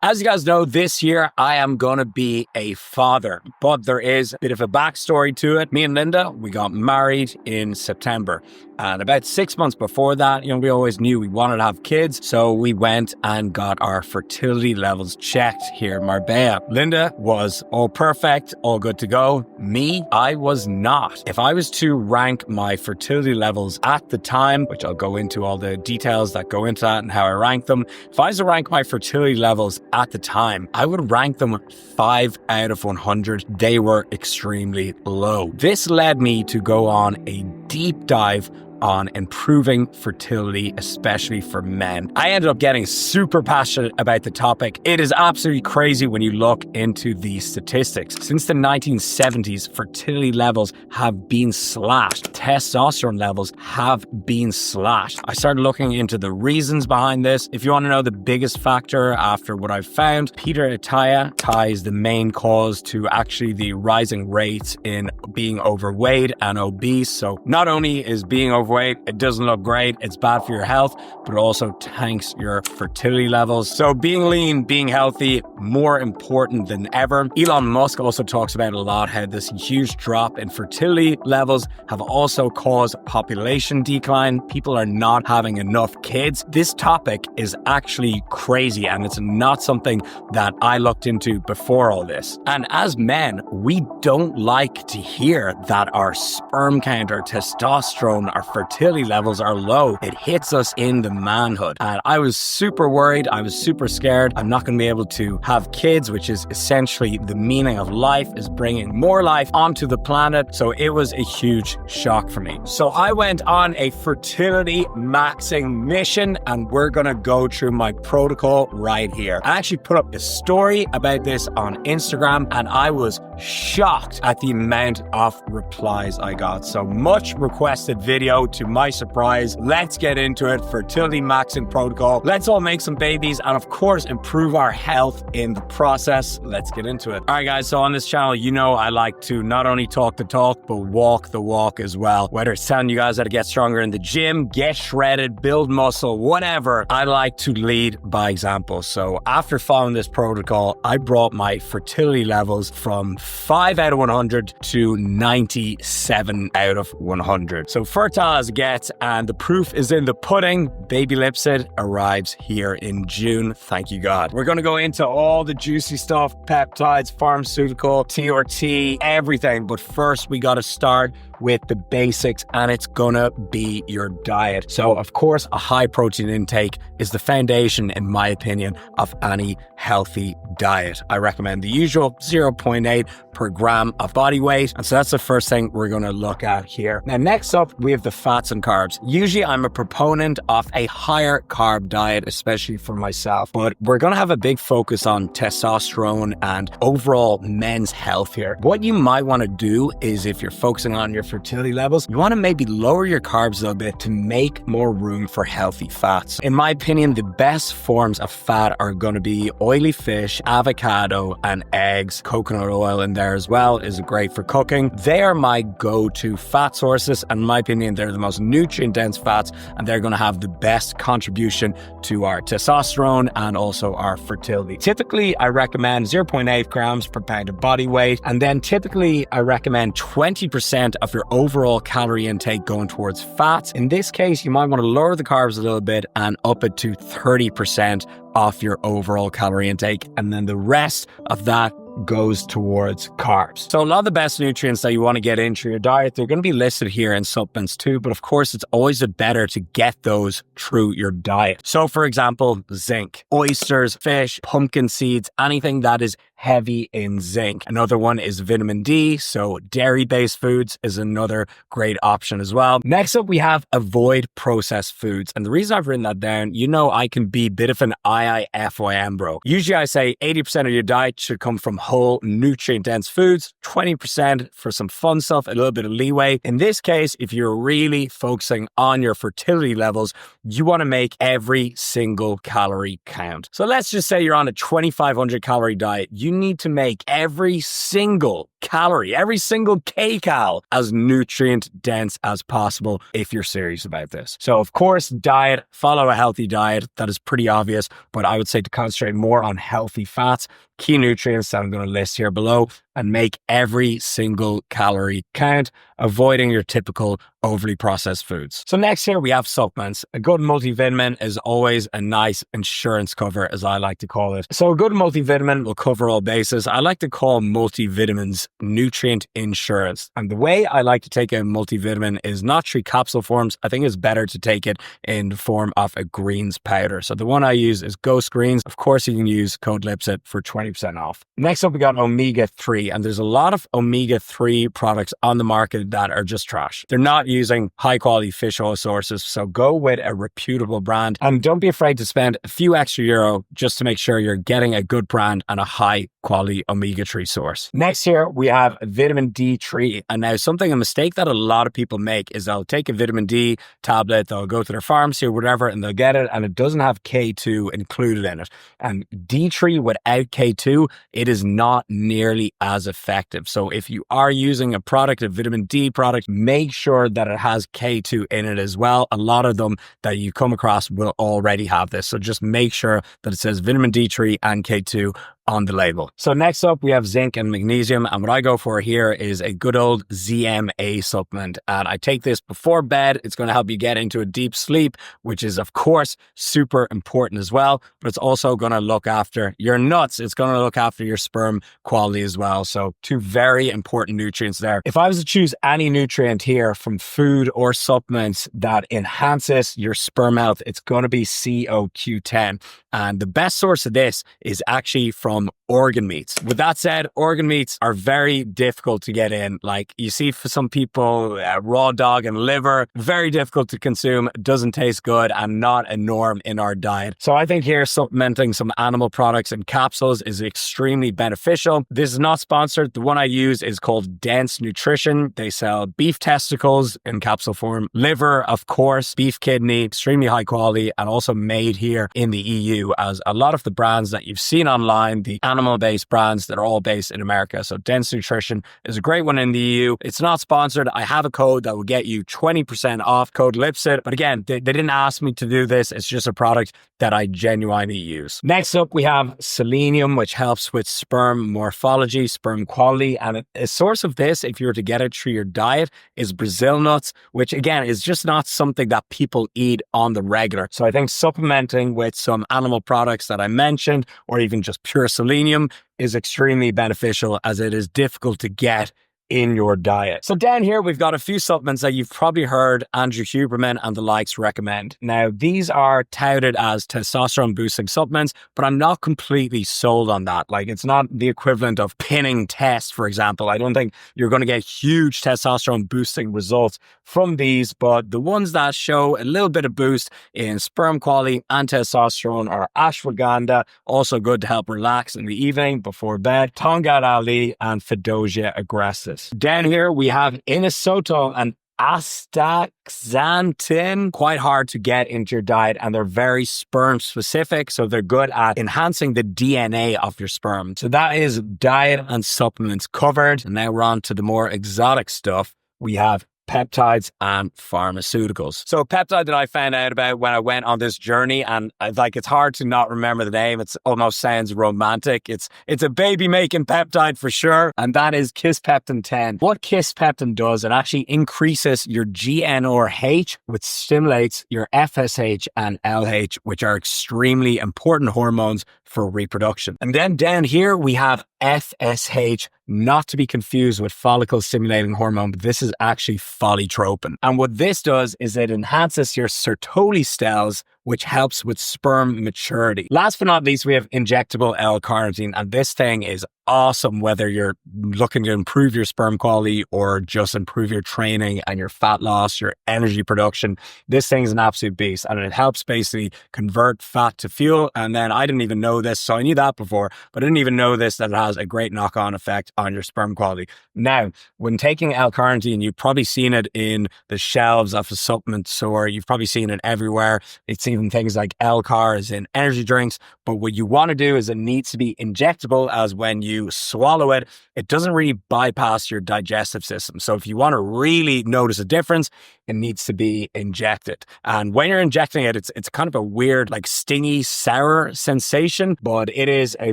As you guys know, this year I am going to be a father, but there is a bit of a backstory to it. Me and Linda, we got married in September. And about 6 months before that, we always knew we wanted to have kids. So we went and got our fertility levels checked here in Marbella. Linda was all perfect, all good to go. Me, I was not. If I was to rank my fertility levels at the time, which I'll go into all the details that go into that and how I rank them. If I was to rank my fertility levels at the time, I would rank them 5 out of 100. They were extremely low. This led me to go on a deep dive on improving fertility, especially for men. I ended up getting super passionate about the topic. It is absolutely crazy when you look into the statistics. Since the 1970s, fertility levels have been slashed. Testosterone levels have been slashed. I started looking into the reasons behind this. If you want to know the biggest factor after what I've found, Peter Attia ties the main cause to actually the rising rates in being overweight and obese. So not only is being overweight, it doesn't look great, it's bad for your health, but it also tanks your fertility levels. So being lean, being healthy, more important than ever. Elon Musk also talks about a lot how this huge drop in fertility levels have also caused population decline. People are not having enough kids. This topic is actually crazy, and it's not something that I looked into before all this. And as men, we don't like to hear that our sperm count, our testosterone, our fertility levels are low. It hits us in the manhood. And I was super worried. I was super scared. I'm not going to be able to have kids, which is essentially the meaning of life, is bringing more life onto the planet. So it was a huge shock for me. So I went on a fertility maxing mission, and we're going to go through my protocol right here. I actually put up a story about this on Instagram, and I was shocked at the amount of replies I got. So much requested video. To my surprise, let's get into it. Fertility maxing protocol. Let's all make some babies and of course improve our health in the process. Let's get into it. All right, guys. So on this channel, I like to not only talk the talk, but walk the walk as well. Whether it's telling you guys how to get stronger in the gym, get shredded, build muscle, whatever, I like to lead by example. So after following this protocol, I brought my fertility levels from 5 out of 100 to 97 out of 100. So fertile as it gets, and the proof is in the pudding. Baby Lipsett arrives here in June. Thank you, God. We're going to go into all the juicy stuff, peptides, pharmaceutical, TRT, everything. But first, we got to start with the basics, and it's gonna be your diet. So of course, a high protein intake is the foundation, in my opinion, of any healthy diet. I recommend the usual 0.8 per gram of body weight. And so that's the first thing we're gonna look at here. Now, next up, we have the fats and carbs. Usually I'm a proponent of a higher carb diet, especially for myself, but we're gonna have a big focus on testosterone and overall men's health here. What you might wanna do is, if you're focusing on your fertility levels, you want to maybe lower your carbs a little bit to make more room for healthy fats. In my opinion, the best forms of fat are going to be oily fish, avocado, and eggs. Coconut oil in there as well is great for cooking. They are my go-to fat sources, and in my opinion, they're the most nutrient-dense fats, and they're going to have the best contribution to our testosterone and also our fertility. Typically, I recommend 0.8 grams per pound of body weight, and then typically I recommend 20% of your overall calorie intake going towards fats. In this case, you might want to lower the carbs a little bit and up it to 30% off your overall calorie intake. And then the rest of that goes towards carbs. So a lot of the best nutrients that you want to get into your diet, they're going to be listed here in supplements too, but of course it's always better to get those through your diet. So for example, zinc, oysters, fish, pumpkin seeds, anything that is heavy in zinc. Another one is vitamin D, so dairy-based foods is another great option as well. Next up, we have avoid processed foods. And the reason I've written that down, I can be a bit of an IIFYM bro. Usually I say 80% of your diet should come from whole nutrient-dense foods, 20% for some fun stuff, a little bit of leeway. In this case, if you're really focusing on your fertility levels, you want to make every single calorie count. So let's just say you're on a 2,500 calorie diet. You need to make every single calorie, every single kcal as nutrient dense as possible if you're serious about this. So of course, diet, follow a healthy diet. That is pretty obvious, but I would say to concentrate more on healthy fats, key nutrients that I'm going to list here below, and make every single calorie count, avoiding your typical overly processed foods. So next here we have supplements. A good multivitamin is always a nice insurance cover, as I like to call it. So a good multivitamin will cover all bases. I like to call multivitamins nutrient insurance. And the way I like to take a multivitamin is not through capsule forms. I think it's better to take it in the form of a greens powder. So the one I use is Ghost Greens. Of course, you can use code Lipsett for 20% off. Next up, we got omega-3, and there's a lot of omega-3 products on the market that are just trash. They're not using high quality fish oil sources. So go with a reputable brand, and don't be afraid to spend a few extra euro just to make sure you're getting a good brand and a high quality omega-3 source. Next here, we have vitamin D3. And now a mistake that a lot of people make is they'll take a vitamin D tablet, they'll go to their pharmacy or whatever, and they'll get it, and it doesn't have K2 included in it. And D3 without K2, it is not nearly as effective. So if you are using a product, a vitamin D product, make sure that it has K2 in it as well. A lot of them that you come across will already have this. So just make sure that it says vitamin D3 and K2 on the label. So next up, we have zinc and magnesium. And what I go for here is a good old ZMA supplement. And I take this before bed. It's going to help you get into a deep sleep, which is, of course, super important as well. But it's also going to look after your nuts. It's going to look after your sperm quality as well. So two very important nutrients there. If I was to choose any nutrient here from food or supplements that enhances your sperm health, it's going to be CoQ10. And the best source of this is actually from organ meats. With that said, organ meats are very difficult to get in. Like you see for some people, raw dog and liver, very difficult to consume, doesn't taste good, and not a norm in our diet. So I think here supplementing some animal products and capsules is extremely beneficial. This is not sponsored. The one I use is called Dense Nutrition. They sell beef testicles in capsule form, liver, of course, beef kidney, extremely high quality, and also made here in the EU, as a lot of the brands that you've seen online, the animal-based brands that are all based in America. So Dense Nutrition is a great one in the EU. It's not sponsored. I have a code that will get you 20% off, code Lipsett. But again, they didn't ask me to do this. It's just a product that I genuinely use. Next up, we have selenium, which helps with sperm morphology, sperm quality. And a source of this, if you were to get it through your diet, is Brazil nuts, which again, is just not something that people eat on the regular. So I think supplementing with some animal products that I mentioned, or even just pure selenium, is extremely beneficial, as it is difficult to get in your diet. So down here, we've got a few supplements that you've probably heard Andrew Huberman and the likes recommend. Now, these are touted as testosterone boosting supplements, but I'm not completely sold on that. Like, it's not the equivalent of pinning tests, for example. I don't think you're going to get huge testosterone boosting results from these, but the ones that show a little bit of boost in sperm quality and testosterone are ashwagandha, also good to help relax in the evening before bed, Tongkat Ali, and Fedosia agressus. Down here, we have inositol and astaxanthin, quite hard to get into your diet, and they're very sperm specific. So they're good at enhancing the DNA of your sperm. So that is diet and supplements covered. And now we're on to the more exotic stuff. We have peptides and pharmaceuticals. So a peptide that I found out about when I went on this journey, and it's hard to not remember the name. It almost sounds romantic. It's a baby making peptide for sure. And that is Kisspeptin 10. What Kisspeptin does, it actually increases your GnRH, which stimulates your FSH and LH, which are extremely important hormones for reproduction. And then down here, we have FSH, not to be confused with follicle stimulating hormone, but this is actually pholitropin. And what this does is it enhances your Sertoli cells, which helps with sperm maturity. Last but not least, we have injectable L-carnitine, and this thing is awesome whether you're looking to improve your sperm quality or just improve your training and your fat loss, your energy production. This thing is an absolute beast, and it helps basically convert fat to fuel. And then I didn't even know this, so I knew that before, but I didn't even know this, that it has a great knock-on effect on your sperm quality. Now, when taking L-carnitine, you've probably seen it in the shelves of a supplement store. You've probably seen it everywhere. It's even even things like L-cars in energy drinks. But what you want to do is it needs to be injectable, as when you swallow it, it doesn't really bypass your digestive system. So if you want to really notice a difference, it needs to be injected. And when you're injecting it, it's kind of a weird, like stingy, sour sensation, but it is a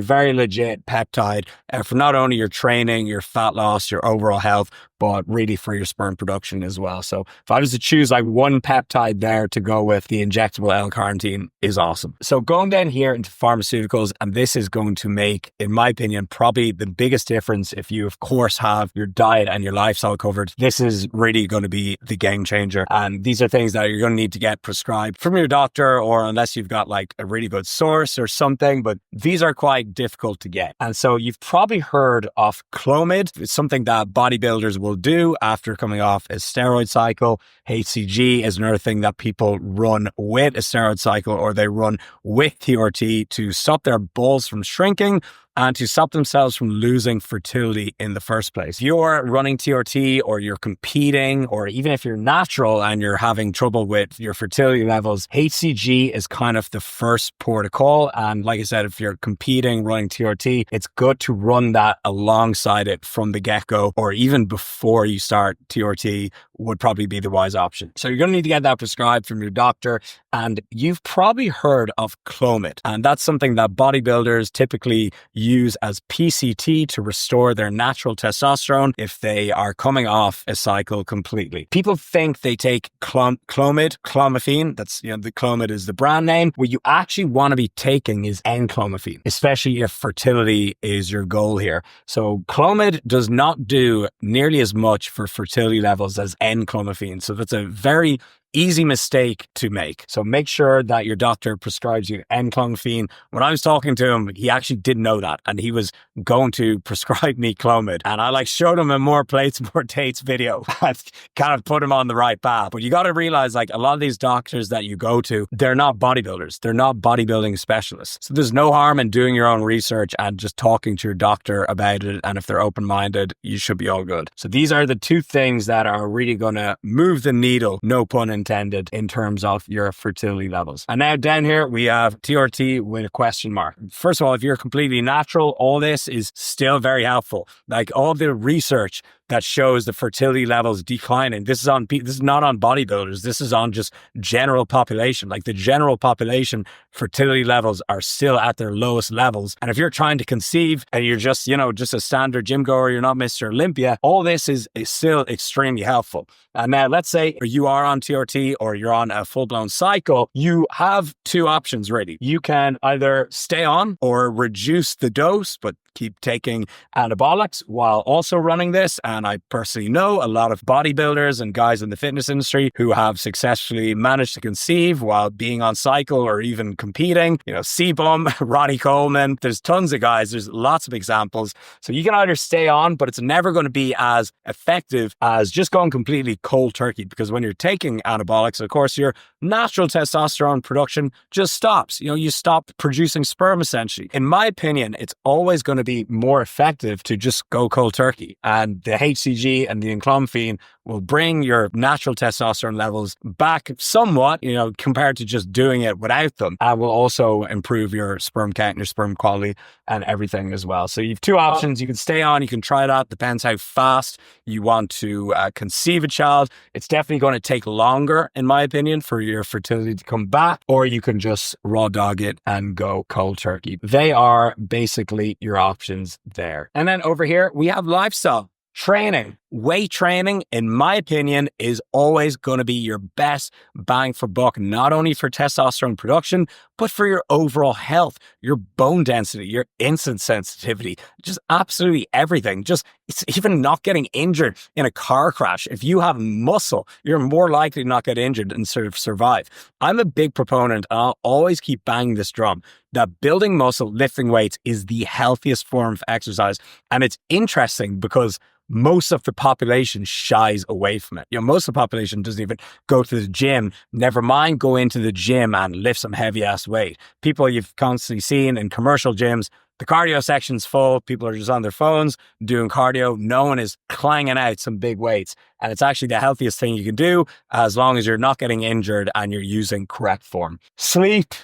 very legit peptide for not only your training, your fat loss, your overall health, but really for your sperm production as well. So if I was to choose like one peptide there to go with, the injectable L-carnitine is awesome. So going down here into pharmaceuticals, and this is going to make, in my opinion, probably the biggest difference if you, of course, have your diet and your lifestyle covered. This is really going to be the game changer. And these are things that you're going to need to get prescribed from your doctor, or unless you've got like a really good source or something, but these are quite difficult to get. And so you've probably heard of Clomid. It's something that bodybuilders will do after coming off a steroid cycle. HCG is another thing that people run with a steroid cycle, or they run with TRT to stop their balls from shrinking and to stop themselves from losing fertility in the first place. If you're running TRT, or you're competing, or even if you're natural and you're having trouble with your fertility levels, HCG is kind of the first port of call. And like I said, if you're competing, running TRT, it's good to run that alongside it from the get-go, or even before you start TRT would probably be the wise option. So you're going to need to get that prescribed from your doctor. And you've probably heard of Clomid. And that's something that bodybuilders typically use as PCT to restore their natural testosterone if they are coming off a cycle completely. People think they take clomiphene. That's, the Clomid is the brand name. What you actually want to be taking is N-clomiphene, especially if fertility is your goal here. So Clomid does not do nearly as much for fertility levels as N-clomiphene. So that's a very easy mistake to make. So make sure that your doctor prescribes you N-clomiphene. When I was talking to him, he actually didn't know that, and he was going to prescribe me Clomid. And I showed him a more plates, more dates video and kind of put him on the right path. But you got to realize, a lot of these doctors that you go to, they're not bodybuilders. They're not bodybuilding specialists. So there's no harm in doing your own research and just talking to your doctor about it. And if they're open-minded, you should be all good. So these are the two things that are really going to move the needle, no pun intended, in terms of your fertility levels. And now down here we have TRT with a question mark. First of all, if you're completely natural, all this is still very helpful. All the research that shows the fertility levels declining. This is not on bodybuilders. This is on just general population. The general population, fertility levels are still at their lowest levels. And if you're trying to conceive and you're just a standard gym goer, you're not Mr. Olympia, all this is still extremely helpful. And now let's say you are on TRT or you're on a full-blown cycle, you have two options really. You can either stay on or reduce the dose, but keep taking anabolics while also running this. And I personally know a lot of bodybuilders and guys in the fitness industry who have successfully managed to conceive while being on cycle or even competing. C-Bum, Ronnie Coleman, there's tons of guys, there's lots of examples. So you can either stay on, but it's never going to be as effective as just going completely cold turkey, because when you're taking anabolics, of course, your natural testosterone production just stops. You stop producing sperm essentially. In my opinion, it's always going to be more effective to just go cold turkey. And the HCG and the N-clomiphene will bring your natural testosterone levels back somewhat, compared to just doing it without them. And will also improve your sperm count and your sperm quality and everything as well. So you have two options. You can stay on, you can try that. Depends how fast you want to conceive a child. It's definitely going to take longer, in my opinion, for your fertility to come back, or you can just raw dog it and go cold turkey. They are basically your options there. And then over here, we have lifestyle. Training. Weight training, in my opinion, is always going to be your best bang for buck, not only for testosterone production, but for your overall health, your bone density, your insulin sensitivity, just absolutely everything. It's even not getting injured in a car crash. If you have muscle, you're more likely to not get injured and sort of survive. I'm a big proponent, and I'll always keep banging this drum, that building muscle, lifting weights is the healthiest form of exercise. And it's interesting because most of the population shies away from it. Most of the population doesn't even go to the gym, never mind go into the gym and lift some heavy ass weight. People you've constantly seen in commercial gyms, The cardio section's full. People are just on their phones doing cardio. No one is clanging out some big weights. And it's actually the healthiest thing you can do as long as you're not getting injured and you're using correct form. Sleep.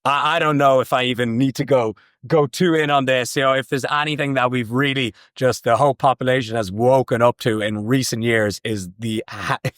I don't know if I even need to go too in on this. If there's anything that we've really just the whole population has woken up to in recent years is the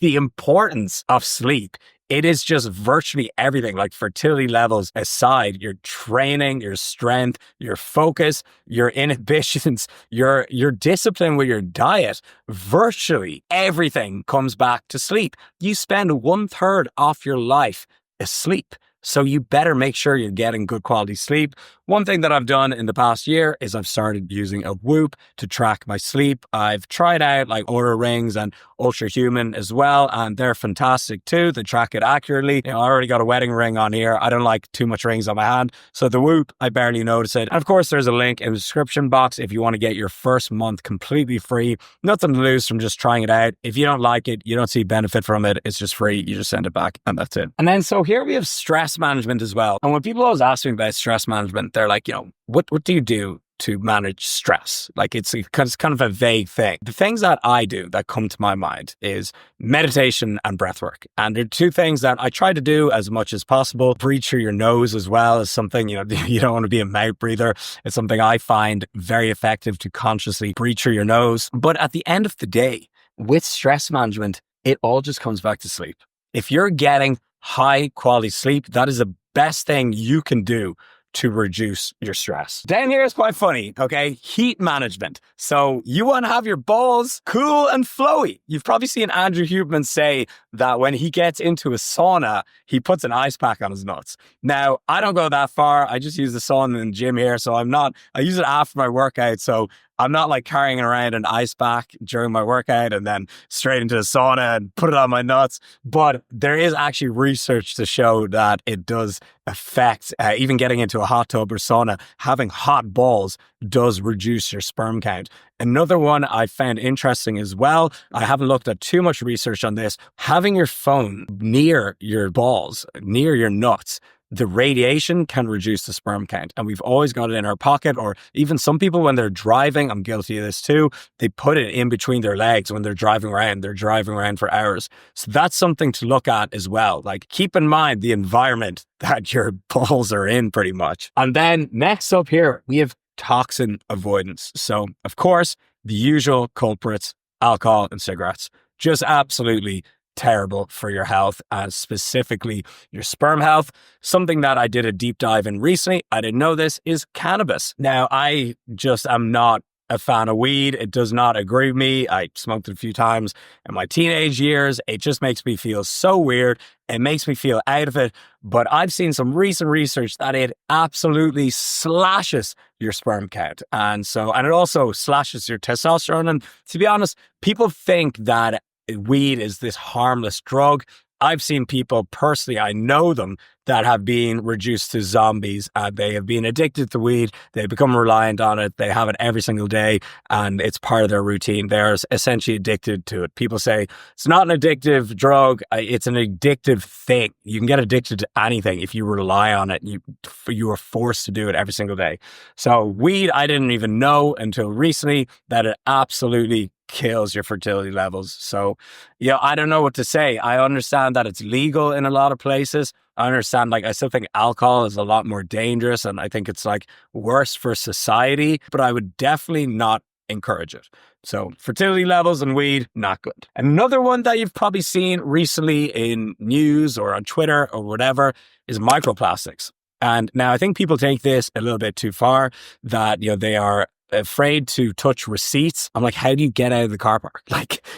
importance of sleep. It is just virtually everything, like fertility levels aside, your training, your strength, your focus, your inhibitions, your discipline with your diet, virtually everything comes back to sleep. You spend 1/3 of your life asleep. So you better make sure you're getting good quality sleep. One thing that I've done in the past year is I've started using a Whoop to track my sleep. I've tried out like Oura Rings and Ultra Human as well, and they're fantastic too. They track it accurately. I already got a wedding ring on here. I don't like too much rings on my hand. So the Whoop, I barely notice it. And of course, there's a link in the description box if you want to get your first month completely free. Nothing to lose from just trying it out. If you don't like it, you don't see benefit from it, it's just free. You just send it back and that's it. And then so here we have stress management as well. And when people always ask me about stress management, they're like, what do you do to manage stress? Like it's kind of a vague thing. The things that I do that come to my mind is meditation and breath work. And they're two things that I try to do as much as possible. Breathe through your nose as well is something, you don't want to be a mouth breather. It's something I find very effective to consciously breathe through your nose. But at the end of the day, with stress management, it all just comes back to sleep. If you're getting high quality sleep, that is the best thing you can do to reduce your stress. Down here is quite funny, okay? Heat management. So you want to have your balls cool and flowy. You've probably seen Andrew Huberman say that when he gets into a sauna, he puts an ice pack on his nuts. Now, I don't go that far. I just use the sauna in the gym here. So I use it after my workout. So I'm not like carrying around an ice pack during my workout and then straight into the sauna and put it on my nuts. But there is actually research to show that it does affect, even getting into a hot tub or sauna, having hot balls does reduce your sperm count. Another one I found interesting as well, I haven't looked at too much research on this, having your phone near your balls, near your nuts, the radiation can reduce the sperm count. And we've always got it in our pocket, or even some people when they're driving, I'm guilty of this too, they put it in between their legs when they're driving around for hours. So that's something to look at as well. Like keep in mind the environment that your balls are in pretty much. And then next up here, we have toxin avoidance. So of course, the usual culprits, alcohol and cigarettes, just absolutely terrible for your health and specifically your sperm health. Something that I did a deep dive in recently, I didn't know this, is cannabis. Now, I just am not a fan of weed. It does not agree with me. I smoked it a few times in my teenage years. It just makes me feel so weird. It makes me feel out of it. But I've seen some recent research that it absolutely slashes your sperm count. And it also slashes your testosterone. And to be honest, people think that weed is this harmless drug. I've seen people personally, I know them, that have been reduced to zombies. They have been addicted to weed. They become reliant on it. They have it every single day and it's part of their routine. They're essentially addicted to it. People say it's not an addictive drug. It's an addictive thing. You can get addicted to anything if you rely on it. You are forced to do it every single day. So weed, I didn't even know until recently that it absolutely kills your fertility levels. So, I don't know what to say. I understand that it's legal in a lot of places. I understand, I still think alcohol is a lot more dangerous and I think it's worse for society, but I would definitely not encourage it. So fertility levels and weed, not good. Another one that you've probably seen recently in news or on Twitter or whatever is microplastics. And now I think people take this a little bit too far, that, they are afraid to touch receipts. I'm like, how do you get out of the car park?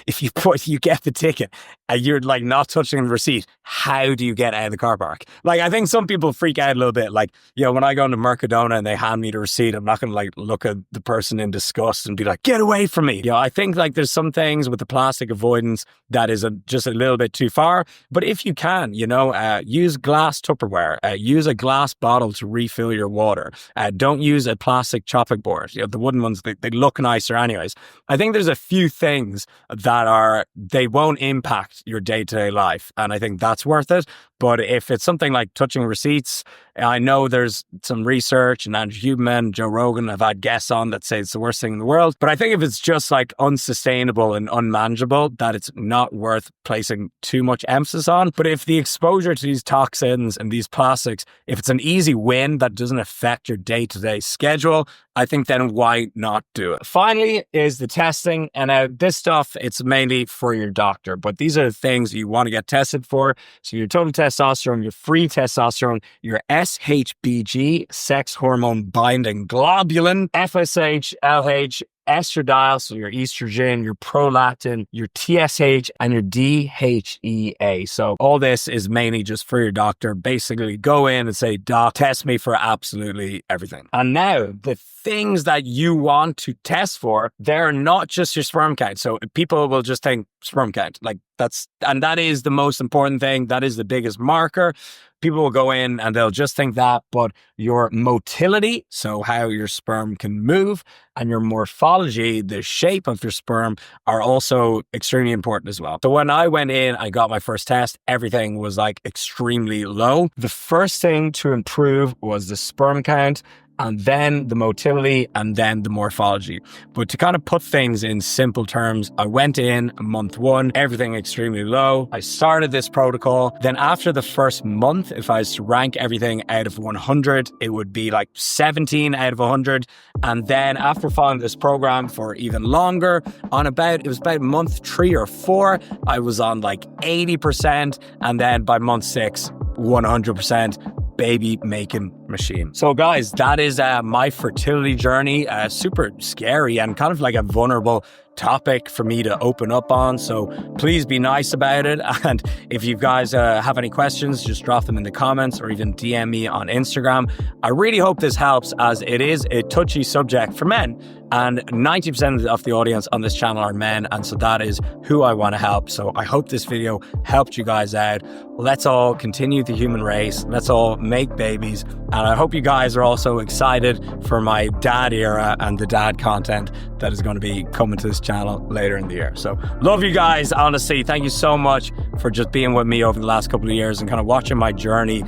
If you get the ticket and you're not touching the receipt, how do you get out of the car park? I think some people freak out a little bit. When I go into Mercadona and they hand me the receipt, I'm not going to look at the person in disgust and be like, get away from me. I think there's some things with the plastic avoidance that is just a little bit too far. But if you can, use glass Tupperware, use a glass bottle to refill your water. Don't use a plastic chopping board. The wooden ones, they look nicer anyways. I think there's a few things that they won't impact your day-to-day life. And I think that's worth it. But if it's something like touching receipts, I know there's some research, and Andrew Huberman, Joe Rogan have had guests on that say it's the worst thing in the world. But I think if it's just like unsustainable and unmanageable, that it's not worth placing too much emphasis on. But if the exposure to these toxins and these plastics, if it's an easy win that doesn't affect your day-to-day schedule, I think then why not do it? Finally is the testing. And this stuff, it's mainly for your doctor, but these are the things you want to get tested for. So your total testosterone, your free testosterone, your SHBG, sex hormone binding globulin, FSH, LH, estradiol, so your estrogen, your prolactin, your TSH, and your DHEA. So all this is mainly just for your doctor. Basically go in and say, doc, test me for absolutely everything. And now the things that you want to test for, they're not just your sperm count. So people will just think sperm count, like that is the most important thing. That is the biggest marker. People will go in and they'll just think that, but your motility, so how your sperm can move, and your morphology, the shape of your sperm, are also extremely important as well. So when I went in, I got my first test, everything was like extremely low. The first thing to improve was the sperm count, and then the motility, and then the morphology. But to kind of put things in simple terms, I went in month 1, everything extremely low. I started this protocol. Then after the first month, if I was to rank everything out of 100, it would be like 17 out of 100. And then after following this program for even longer, it was about month 3 or 4, I was on like 80%. And then by month 6, 100%. Baby making machine. So guys, that is my fertility journey. Super scary and kind of like a vulnerable topic for me to open up on. So please be nice about it. And if you guys have any questions, just drop them in the comments or even DM me on Instagram. I really hope this helps, as it is a touchy subject for men. And 90% of the audience on this channel are men. And so that is who I want to help. So I hope this video helped you guys out. Let's all continue the human race. Let's all make babies. And I hope you guys are also excited for my dad era and the dad content that is going to be coming to this channel later in the year. So love you guys. Honestly, thank you so much for just being with me over the last couple of years and kind of watching my journey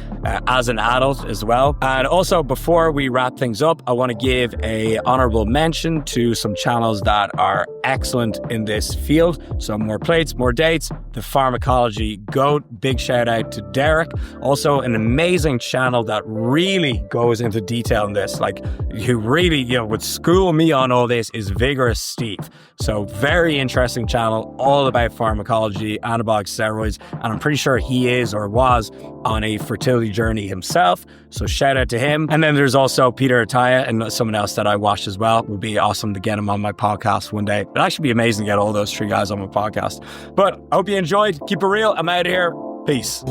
as an adult as well. And also, before we wrap things up, I want to give a honorable mention to some channels that are excellent in this field. So More Plates, More Dates, the Pharmacology GOAT. Big shout out to Derek. Also an amazing channel that really goes into detail in this. Like, who really, would school me on all this is Vigorous Steve. So very interesting channel, all about pharmacology, anabolic steroids. And I'm pretty sure he is or was on a fertility journey himself. So shout out to him. And then there's also Peter Attia and someone else that I watched as well. It would be awesome to get him on my podcast one day. It'd actually be amazing to get all those 3 guys on my podcast. But I hope you enjoyed. Keep it real. I'm out of here. Peace.